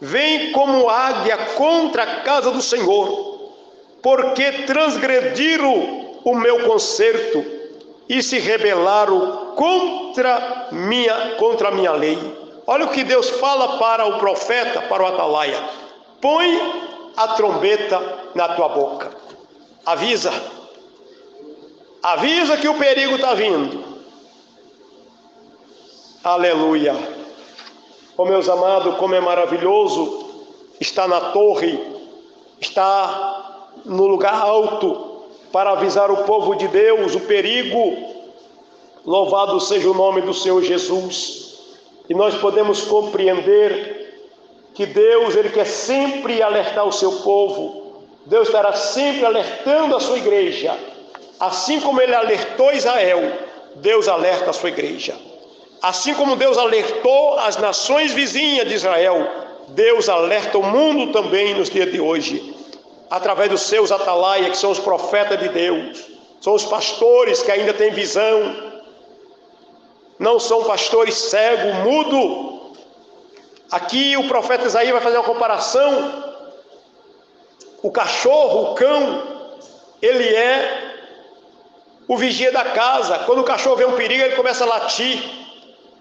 vem como águia contra a casa do Senhor, porque transgrediram o meu concerto e se rebelaram contra a minha lei. Olha o que Deus fala para o profeta, para o atalaia: põe a trombeta na tua boca. Avisa que o perigo está vindo. Aleluia. Oh, meus amados, como é maravilhoso estar na torre, estar no lugar alto para avisar o povo de Deus o perigo. Louvado seja o nome do Senhor Jesus. E nós podemos compreender que Deus, ele quer sempre alertar o seu povo. Deus estará sempre alertando a sua igreja, assim como ele alertou Israel. Deus alerta a sua igreja, assim como Deus alertou as nações vizinhas de Israel. Deus alerta o mundo também nos dias de hoje, através dos seus atalaias, que são os profetas de Deus, são os pastores que ainda têm visão, não são pastores cegos, mudo. Aqui o profeta Isaías vai fazer uma comparação. O cachorro, o cão, ele é o vigia da casa. Quando o cachorro vê um perigo, ele começa a latir.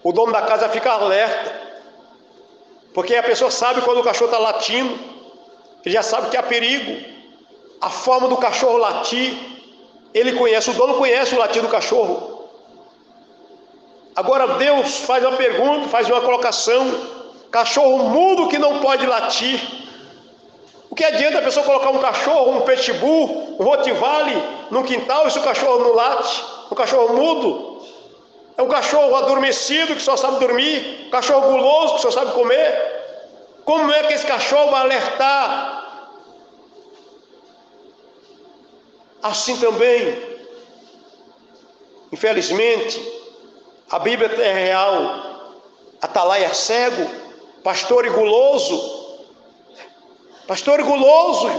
O dono da casa fica alerta, porque a pessoa sabe quando o cachorro está latindo, ele já sabe que há perigo. A forma do cachorro latir, ele conhece, o dono conhece o latir do cachorro. Agora Deus faz uma pergunta, faz uma colocação: cachorro mudo que não pode latir. O que adianta a pessoa colocar um cachorro, um pitbull, um rottweiler no quintal, e se o cachorro não late, um cachorro mudo? É um cachorro adormecido que só sabe dormir, um cachorro guloso que só sabe comer. Como é que esse cachorro vai alertar? Assim também, infelizmente, a Bíblia é real. Atalaia cego, pastor e guloso. Pastor e guloso,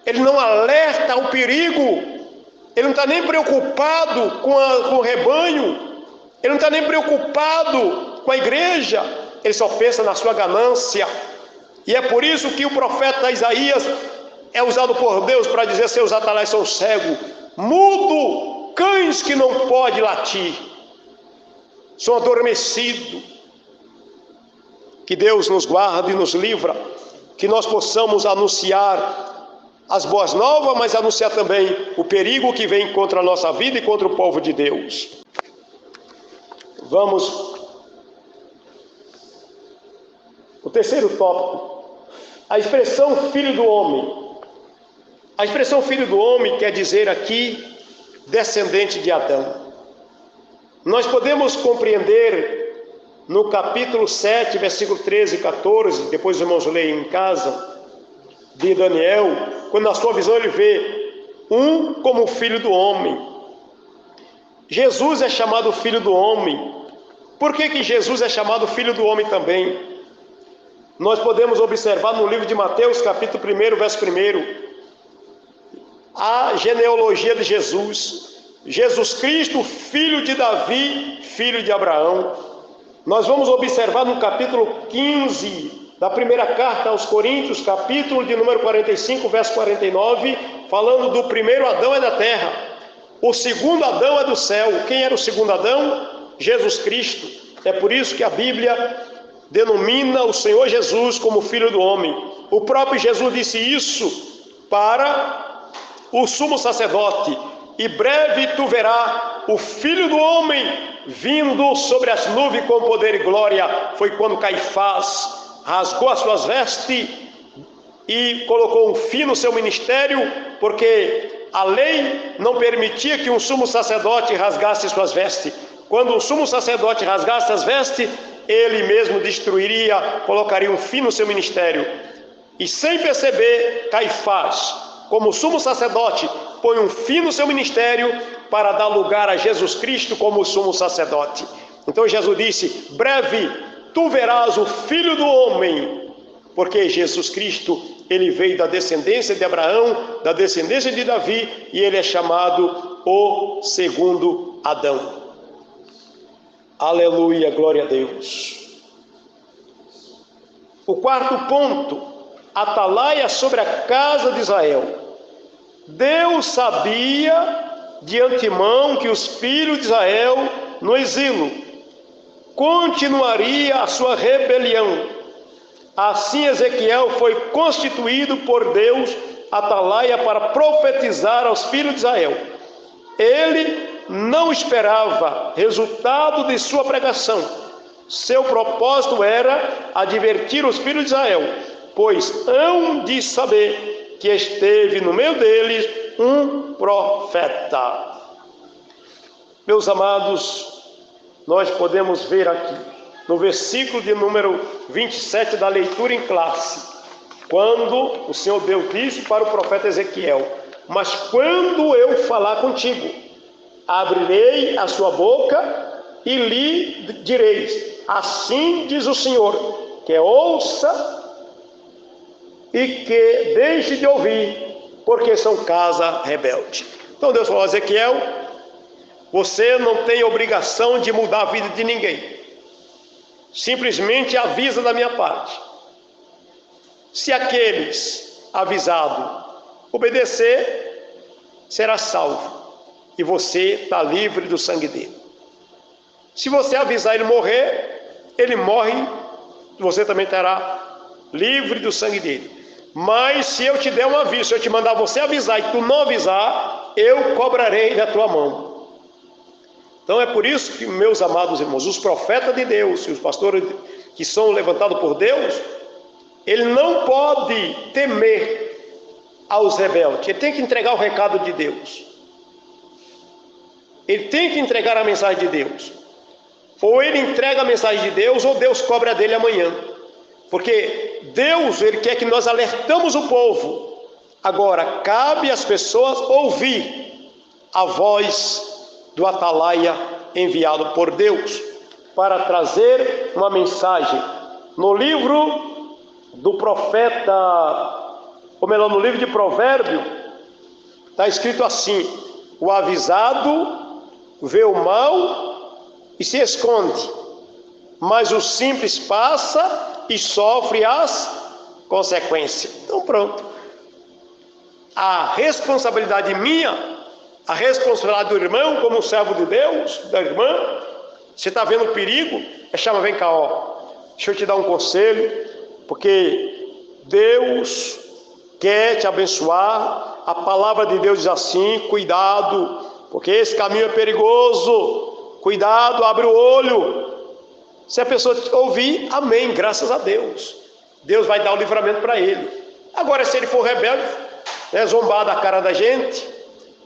ele não alerta o perigo. Ele não está nem preocupado com o rebanho. Ele não está nem preocupado com a igreja. Ele só pensa na sua ganância. E é por isso que o profeta Isaías é usado por Deus para dizer: seus atalaias são cegos, mudo, cães que não podem latir, são adormecidos. Que Deus nos guarde e nos livra, que nós possamos anunciar as boas novas, mas anunciar também o perigo que vem contra a nossa vida e contra o povo de Deus. Vamos. O terceiro tópico, a expressão filho do homem. A expressão filho do homem quer dizer aqui descendente de Adão. Nós podemos compreender no capítulo 7, versículo 13 e 14, depois os irmãos leem em casa, de Daniel, quando na sua visão ele vê um como filho do homem. Jesus é chamado filho do homem. Por que Jesus é chamado filho do homem também? Nós podemos observar no livro de Mateus, capítulo 1, verso 1, a genealogia de Jesus. Jesus Cristo, filho de Davi, filho de Abraão. Nós vamos observar no capítulo 15 da primeira carta aos Coríntios, capítulo de número 45, verso 49, falando do primeiro Adão é da terra, o segundo Adão é do céu. Quem era o segundo Adão? Jesus Cristo. É por isso que a Bíblia denomina o Senhor Jesus como filho do homem. O próprio Jesus disse isso para o sumo sacerdote: e breve tu verás o filho do homem vindo sobre as nuvens com poder e glória. Foi quando Caifás rasgou as suas vestes e colocou um fim no seu ministério, porque a lei não permitia que um sumo sacerdote rasgasse suas vestes. Quando o sumo sacerdote rasgasse as vestes, ele mesmo destruiria, colocaria um fim no seu ministério. E sem perceber, Caifás, como sumo sacerdote, põe um fim no seu ministério para dar lugar a Jesus Cristo como sumo sacerdote. Então Jesus disse: breve tu verás o filho do homem, porque Jesus Cristo, ele veio da descendência de Abraão, da descendência de Davi, e ele é chamado o segundo Adão. Aleluia, glória a Deus. O quarto ponto, atalaia sobre a casa de Israel. Deus sabia de antemão que os filhos de Israel no exílio continuaria a sua rebelião. Assim Ezequiel foi constituído por Deus atalaia para profetizar aos filhos de Israel. Ele não esperava resultado de sua pregação. Seu propósito era advertir os filhos de Israel, pois hão de saber que esteve no meio deles um profeta. Meus amados, nós podemos ver aqui, no versículo de número 27 da leitura em classe, quando o Senhor Deus disse para o profeta Ezequiel: mas quando eu falar contigo, abrirei a sua boca e lhe direis: assim diz o Senhor, que ouça e que deixe de ouvir, porque são casa rebelde. Então Deus falou a Ezequiel: você não tem obrigação de mudar a vida de ninguém. Simplesmente avisa da minha parte. Se aqueles avisados obedecer, será salvo. E você está livre do sangue dele. Se você avisar ele morrer, ele morre, você também estará livre do sangue dele. Mas se eu te der um aviso, se eu te mandar você avisar e tu não avisar, eu cobrarei da tua mão. Então é por isso que, meus amados irmãos, os profetas de Deus e os pastores que são levantados por Deus, ele não pode temer aos rebeldes, ele tem que entregar o recado de Deus. Ele tem que entregar a mensagem de Deus. Ou ele entrega a mensagem de Deus, ou Deus cobra dele amanhã. Porque Deus, ele quer que nós alertamos o povo. Agora, cabe às pessoas ouvir a voz do atalaia enviado por Deus para trazer uma mensagem. No livro do profeta, ou melhor, no livro de Provérbio, está escrito assim: o avisado vê o mal e se esconde, mas o simples passa e sofre as consequências. Então pronto. A responsabilidade minha, a responsabilidade do irmão, como servo de Deus, da irmã, você está vendo o perigo, chama, vem cá, deixa eu te dar um conselho, porque Deus quer te abençoar. A palavra de Deus diz assim: cuidado, porque esse caminho é perigoso, cuidado, abre o olho. Se a pessoa ouvir, amém, graças a Deus, Deus vai dar o livramento para ele. Agora, se ele for rebelde, zombar da cara da gente,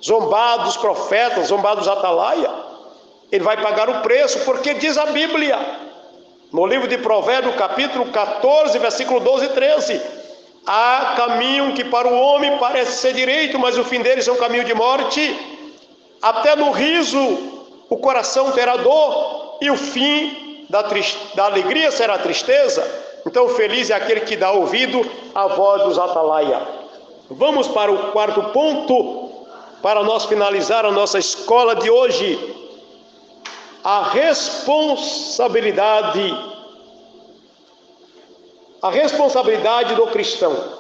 zombar dos profetas, zombar dos atalaia, ele vai pagar o preço, porque diz a Bíblia, no livro de Provérbios, capítulo 14, versículo 12 e 13: há caminho que para o homem parece ser direito, mas o fim deles é um caminho de morte. Até no riso o coração terá dor, e o fim da alegria será tristeza. Então feliz é aquele que dá ouvido à voz dos atalaia. Vamos para o quarto ponto, para nós finalizar a nossa escola de hoje: a responsabilidade do cristão.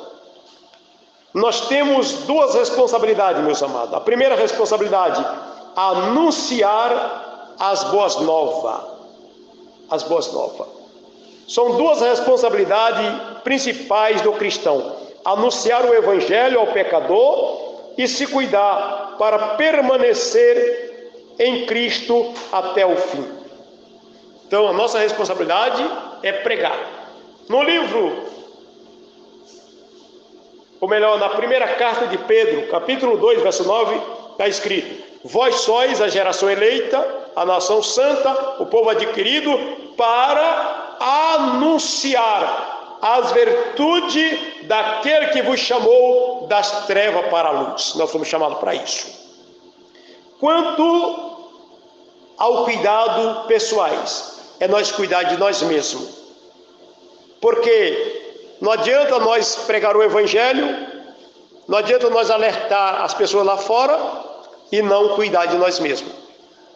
Nós temos duas responsabilidades, meus amados. A primeira responsabilidade, anunciar as boas novas. As boas novas. São duas responsabilidades principais do cristão: anunciar o evangelho ao pecador e se cuidar para permanecer em Cristo até o fim. Então, a nossa responsabilidade é pregar. No livro, ou melhor, na primeira carta de Pedro, capítulo 2, verso 9, está escrito: vós sois a geração eleita, a nação santa, o povo adquirido, para anunciar as virtudes daquele que vos chamou das trevas para a luz. Nós fomos chamados para isso. Quanto ao cuidado pessoais, é nós cuidar de nós mesmos. Porque não adianta nós pregar o evangelho, não adianta nós alertar as pessoas lá fora e não cuidar de nós mesmos.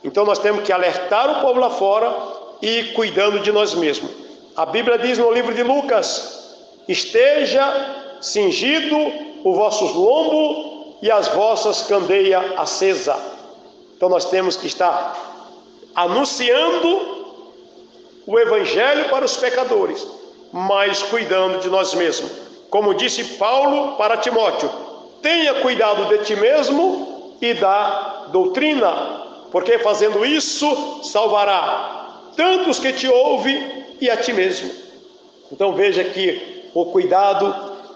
Então nós temos que alertar o povo lá fora e cuidando de nós mesmos. A Bíblia diz no livro de Lucas: esteja cingido o vosso lombo e as vossas candeias acesa. Então nós temos que estar anunciando o evangelho para os pecadores, mas cuidando de nós mesmos. Como disse Paulo para Timóteo: tenha cuidado de ti mesmo e da doutrina, porque fazendo isso salvará tanto os que te ouvem e a ti mesmo. Então veja que o cuidado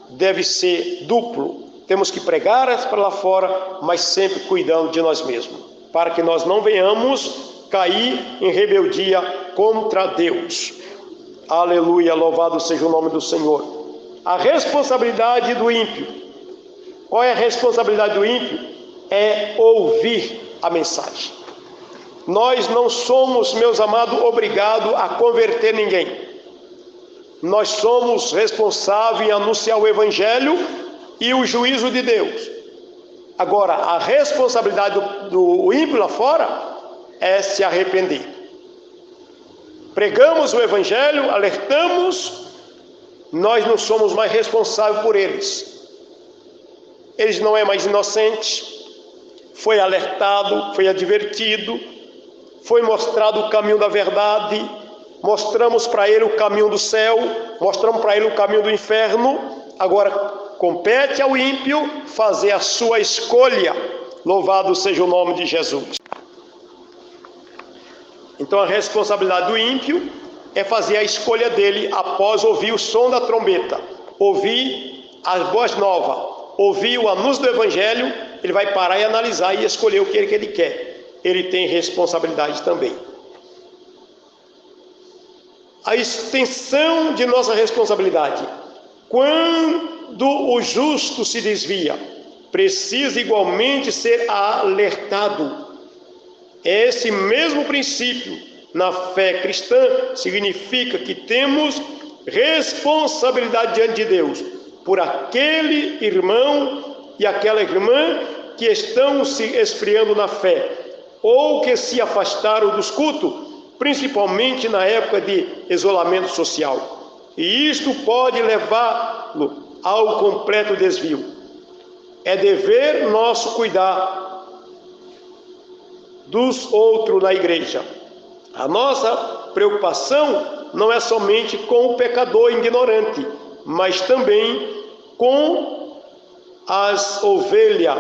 deve ser duplo. Temos que pregar para lá fora, mas sempre cuidando de nós mesmos, para que nós não venhamos cair em rebeldia contra Deus. Aleluia, louvado seja o nome do Senhor. A responsabilidade do ímpio. Qual é a responsabilidade do ímpio? É ouvir a mensagem. Nós não somos, meus amados, obrigados a converter ninguém. Nós somos responsáveis em anunciar o evangelho e o juízo de Deus. Agora, a responsabilidade do ímpio lá fora é se arrepender. Pregamos o evangelho, alertamos, nós não somos mais responsáveis por eles. Eles não é mais inocentes, foi alertado, foi advertido, foi mostrado o caminho da verdade, mostramos para ele o caminho do céu, mostramos para ele o caminho do inferno. Agora compete ao ímpio fazer a sua escolha. Louvado seja o nome de Jesus. Então a responsabilidade do ímpio é fazer a escolha dele após ouvir o som da trombeta, ouvir as boas novas, ouvir o anúncio do evangelho. Ele vai parar e analisar e escolher o que ele quer. ele tem responsabilidade também. A extensão de nossa responsabilidade. Quando o justo se desvia, precisa igualmente ser alertado. Esse mesmo princípio na fé cristã significa que temos responsabilidade diante de Deus por aquele irmão e aquela irmã que estão se esfriando na fé ou que se afastaram dos cultos, principalmente na época de isolamento social. E isto pode levá-lo ao completo desvio. É dever nosso cuidar dos outros na igreja. A nossa preocupação não é somente com o pecador ignorante, mas também com as ovelhas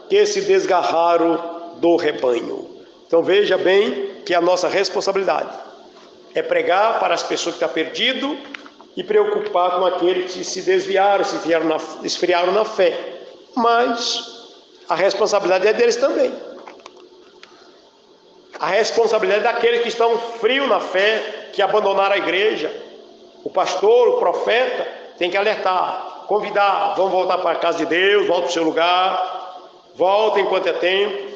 que se desgarraram do rebanho. Então veja bem que a nossa responsabilidade é pregar para as pessoas que estão perdidas e preocupar com aqueles que se desviaram, se esfriaram na fé. Mas a responsabilidade é deles também. A responsabilidade é daqueles que estão frios na fé, que abandonaram a igreja. O pastor, o profeta, tem que alertar, convidar, vão voltar para a casa de Deus, volta para o seu lugar, volta enquanto é tempo.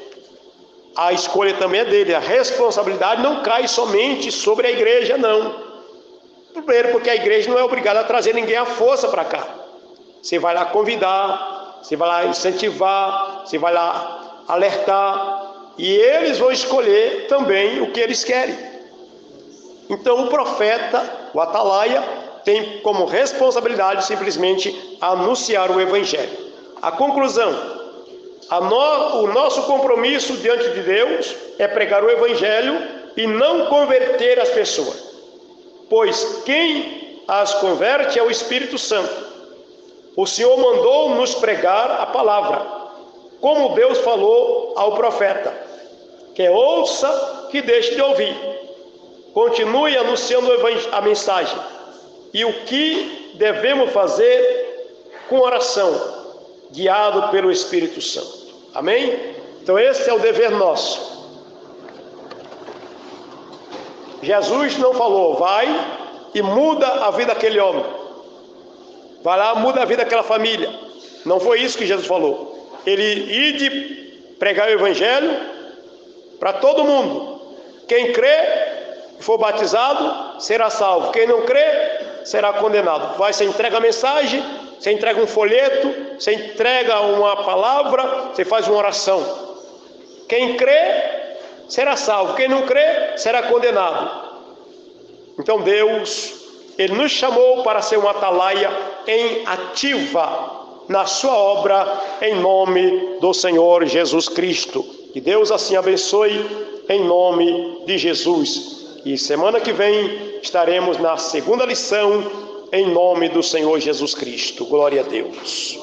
A escolha também é dele, a responsabilidade não cai somente sobre a igreja, não. Primeiro, porque a igreja não é obrigada a trazer ninguém à força para cá. Você vai lá convidar, você vai lá incentivar, você vai lá alertar, e eles vão escolher também o que eles querem. Então o profeta, o atalaia, tem como responsabilidade simplesmente anunciar o evangelho. A conclusão, o nosso compromisso diante de Deus é pregar o evangelho e não converter as pessoas, pois quem as converte é o Espírito Santo. O Senhor mandou nos pregar a palavra, como Deus falou ao profeta. Quem ouça, que deixe de ouvir. Continue anunciando a mensagem. E o que devemos fazer com oração, guiado pelo Espírito Santo. Amém? Então esse é o dever nosso. Jesus não falou, vai e muda a vida daquele homem. Vai lá, muda a vida daquela família. Não foi isso que Jesus falou. Ele ide pregar o evangelho para todo mundo. Quem crê e for batizado será salvo. Quem não crê será condenado. Vai, você entrega a mensagem, você entrega um folheto, você entrega uma palavra, você faz uma oração. Quem crê será salvo. Quem não crê será condenado. Então Deus, Ele nos chamou para ser uma atalaia em ativa na sua obra, em nome do Senhor Jesus Cristo. Que Deus assim abençoe, em nome de Jesus. E semana que vem estaremos na segunda lição, em nome do Senhor Jesus Cristo. Glória a Deus.